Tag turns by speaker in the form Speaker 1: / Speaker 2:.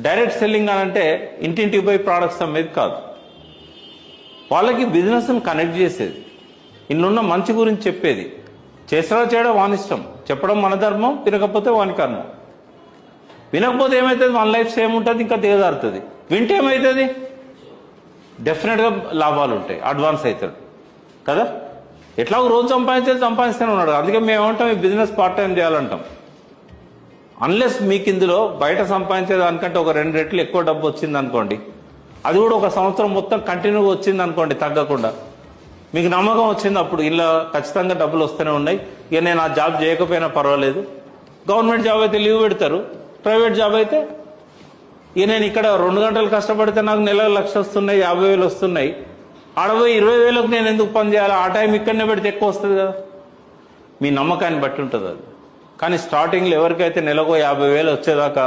Speaker 1: Direct selling అని అంటే ఇంటింటికి పోయి ప్రోడక్ట్స్ అమ్మేది కాదు. వాళ్ళకి బిజినెస్ని కనెక్ట్ చేసేది, ఇన్నున్న మంచి గురించి చెప్పేది. చేసరా చేయడం వాని ఇష్టం, చెప్పడం మన ధర్మం, వినకపోతే వాని కర్మం. వినకపోతే ఏమవుతుంది, మన లైఫ్ సేమ్ ఉంటుంది, ఇంకా దిగజారుతుంది. వింటే ఏమవుతుంది, డెఫినెట్గా లాభాలు ఉంటాయి, అడ్వాన్స్ అవుతాడు కదా. ఎట్లా రోజు సంపాదిస్తూనే ఉన్నాడు. అందుకే మేము ఏమంటాం, ఈ బిజినెస్ పార్ట్ టైం చేయాలంటాం. అన్లెస్ మీకు ఇందులో బయట సంపాదించే దానికంటే ఒక 2 రెట్లు ఎక్కువ డబ్బు వచ్చింది అనుకోండి, అది కూడా ఒక సంవత్సరం మొత్తం కంటిన్యూగా వచ్చింది అనుకోండి తగ్గకుండా, మీకు నమ్మకం వచ్చింది, అప్పుడు ఇలా ఖచ్చితంగా డబ్బులు వస్తూనే ఉన్నాయి, ఇక నేను ఆ జాబ్ చేయకపోయినా పర్వాలేదు. గవర్నమెంట్ జాబ్ అయితే లీవ్ పెడతారు, ప్రైవేట్ జాబ్ అయితే ఇక నేను ఇక్కడ 2 గంటలు కష్టపడితే నాకు నెలకు 1,00,000 వస్తున్నాయి, 50,000 వస్తున్నాయి, ఆడపోయి 20,000కు నేను ఎందుకు పని చేయాలి, ఆ టైం ఇక్కడనే పెడితే ఎక్కువ వస్తుంది కదా. మీ నమ్మకాన్ని బట్టి ఉంటుంది అది. కానీ స్టార్టింగ్లో ఎవరికైతే నెలకు 50,000 వచ్చేదాకా